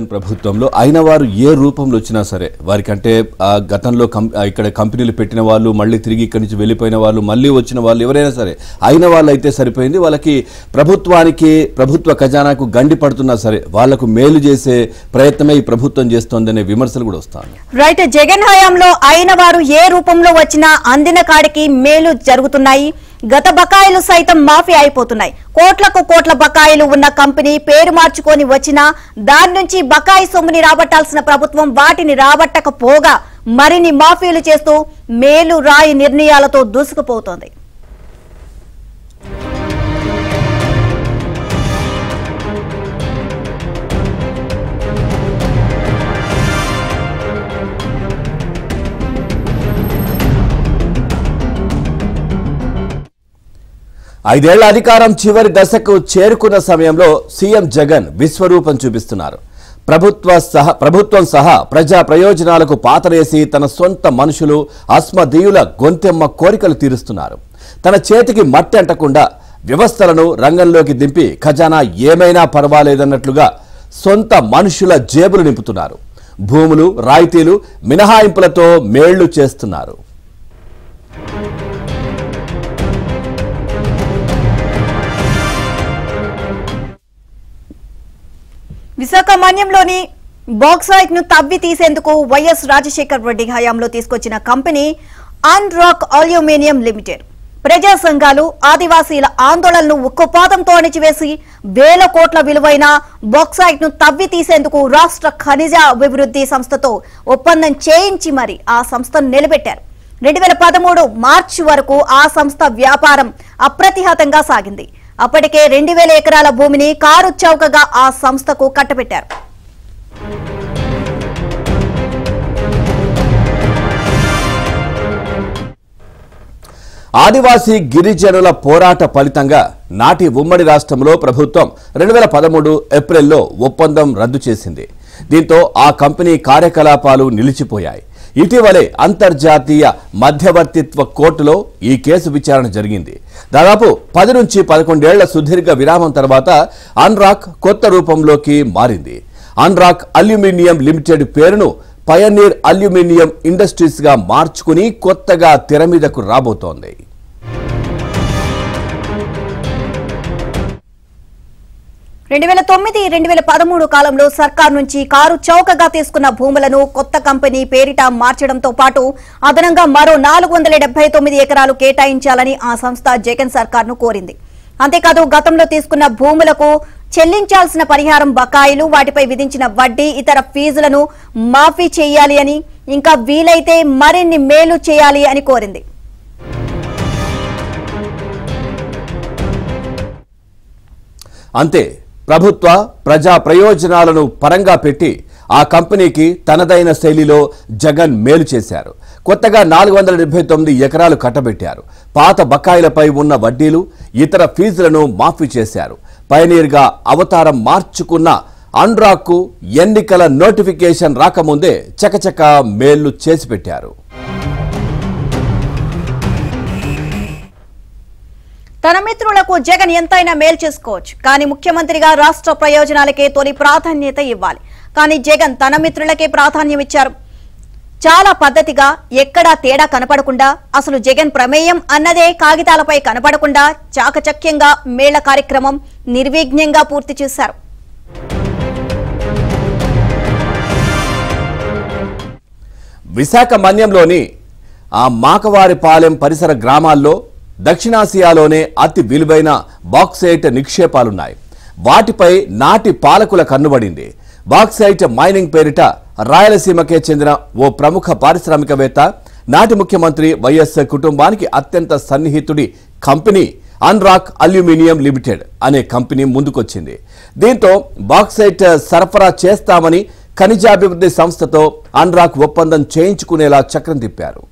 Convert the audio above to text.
ప్రభుత్వంలో అయిన వారు ఏ రూపంలో వచ్చినా సరే వారికంటే గతంలో ఇక్కడ కంపెనీలు పెట్టిన వాళ్ళు మళ్ళీ తిరిగి ఇక్కడి నుంచి వెళ్ళిపోయిన వాళ్ళు మళ్ళీ వచ్చిన వాళ్ళు ఎవరైనా సరే అయిన వాళ్ళు అయితే సరిపోయింది. వాళ్ళకి ప్రభుత్వ ఖజానాకు గండి పడుతున్నా సరే వాళ్లకు మేలు చేసే ప్రయత్నమే ఈ ప్రభుత్వం చేస్తోందనే విమర్శలు కూడా వస్తాయి. రైట్, జగన్ హయాంలో అయిన వారు ఏ రూపంలో వచ్చినా అందిన కాడికి మేలు జరుగుతున్నాయి. గత బకాయిలు సైతం మాఫీ అయిపోతున్నాయి. కోట్ల బకాయిలు ఉన్న కంపెనీ పేరు మార్చుకొని వచ్చినా దాని నుంచి బకాయి సొమ్ముని రాబట్టాల్సిన ప్రభుత్వం వాటిని రాబట్టకపోగా మరిన్ని మాఫీలు చేస్తూ మేలు రాయి నిర్ణయాలతో దూసుకుపోతోంది. ఐదేళ్ల అధికారం చివరి దశకు చేరుకున్న సమయంలో సీఎం జగన్ విశ్వరూపం చూపిస్తున్నారు. ప్రభుత్వం సహా ప్రజా ప్రయోజనాలకు పాతరేసి తన సొంత మనుషులు అస్మదీయుల గొంతెమ్మ కోరికలు తీరుస్తున్నారు. తన చేతికి మట్టి అంటకుండా వ్యవస్థలను రంగంలోకి దింపి ఖజానా ఏమైనా పర్వాలేదన్నట్లుగా సొంత మనుషుల జేబులు నింపుతున్నారు. భూములు రాయితీలు మినహాయింపులతో మేళ్లు చేస్తున్నారు. విశాఖ మన్యంలోని బాక్సైట్ ను తవ్వి తీసేందుకు వైఎస్ రాజశేఖర్ రెడ్డి హయాంలో తీసుకొచ్చిన కంపెనీ అన్రాక్ అల్యూమినియం లిమిటెడ్ ప్రజా సంఘాలు ఆదివాసీల ఆందోళనను ఉక్కుపాదంతో అణిచివేసి వేల కోట్ల విలువైన బాక్సైట్ ను తవ్వి తీసేందుకు రాష్ట్ర ఖనిజ అభివృద్ధి సంస్థతో ఒప్పందం చేయించి మరి ఆ సంస్థను నిలబెట్టారు. 2013 మార్చి వరకు ఆ సంస్థ వ్యాపారం అప్రతిహతంగా సాగింది. అప్పటికే 2000 ఎకరాల భూమిని కారు చౌకగా ఆ సంస్థకు కట్టబెట్టారు. ఆదివాసీ గిరిజనుల పోరాట ఫలితంగా నాటి ఉమ్మడి రాష్ట్రంలో ప్రభుత్వం 2013 ఏప్రిల్లో ఒప్పందం రద్దు చేసింది. దీంతో ఆ కంపెనీ కార్యకలాపాలు నిలిచిపోయాయి. ఇటీవలే అంతర్జాతీయ మధ్యవర్తిత్వ కోర్టులో ఈ కేసు విచారణ జరిగింది. దాదాపు 10 నుంచి 11 ఏళ్ల సుదీర్ఘ విరామం తర్వాత అన్రాక్ కొత్త రూపంలోకి మారింది. అన్రాక్ అల్యూమినియం లిమిటెడ్ పేరును పయనీర్ అల్యూమినియం ఇండస్ట్రీస్ గా మార్చుకుని కొత్తగా తెర మీదకు రాబోతోంది. రెండు 2009-2013 కాలంలో సర్కార్ నుంచి కారు చౌకగా తీసుకున్న భూములను కొత్త కంపెనీ పేరిట మార్చడంతో పాటు అదనంగా మరో 479 ఎకరాలు కేటాయించాలని ఆ సంస్థ జగన్ సర్కార్ ను కోరింది. అంతేకాదు గతంలో తీసుకున్న భూములకు చెల్లించాల్సిన పరిహారం బకాయిలు వాటిపై విధించిన వడ్డీ ఇతర ఫీజులను మాఫీ చేయాలి అని ఇంకా వీలైతే మరిన్ని మేలు చేయాలి అని కోరింది. అంతే ప్రభుత్వ ప్రజా ప్రయోజనాలను పరంగా పెట్టి ఆ కంపెనీకి తనదైన శైలిలో జగన్ మేలు చేశారు. కొత్తగా 479 ఎకరాలు కట్టబెట్టారు. పాత బకాయిలపై ఉన్న వడ్డీలు ఇతర ఫీజులను మాఫీ చేశారు. పయనీర్గా అవతారం మార్చుకున్న అన్రాక్కు ఎన్నికల నోటిఫికేషన్ రాకముందే చకచక మేళ్లు చేసి పెట్టారు. తన మిత్రులకు జగన్ ఎంతైనా మేలు చేసుకోవచ్చు, కానీ ముఖ్యమంత్రిగా రాష్ట్ర ప్రయోజనాలకే తొలి ప్రాధాన్యత ఇవ్వాలి. కానీ జగన్ తన మిత్రులకే ప్రాధాన్యం ఇచ్చారు. చాలా పద్ధతిగా ఎక్కడా తేడా కనపడకుండా అసలు జగన్ ప్రమేయం అన్నదే కాగితాలపై కనపడకుండా చాకచక్యంగా మేళ కార్యక్రమం నిర్విఘ్నంగా పూర్తి చేశారు. విశాఖ మన్యంలోని ఆ మాకవారిపాలెం పరిసర గ్రామాల్లో దక్షిణాసియాలోనే అతి విలువైన బాక్సైట్ నిక్షేపాలున్నాయి. వాటిపై నాటి పాలకుల కన్నుబడింది. బాక్సైట్ మైనింగ్ పేరిట రాయలసీమకే చెందిన ఓ ప్రముఖ పారిశ్రామికవేత్త నాటి ముఖ్యమంత్రి వైఎస్ కుటుంబానికి అత్యంత సన్నిహితుడి కంపెనీ అన్రాక్ అల్యూమినియం లిమిటెడ్ అనే కంపెనీ ముందుకొచ్చింది. దీంతో బాక్సైట్ సరఫరా చేస్తామని ఖనిజాభివృద్ధి సంస్థతో అన్రాక్ ఒప్పందం చేయించుకునేలా చక్రం తిప్పారు.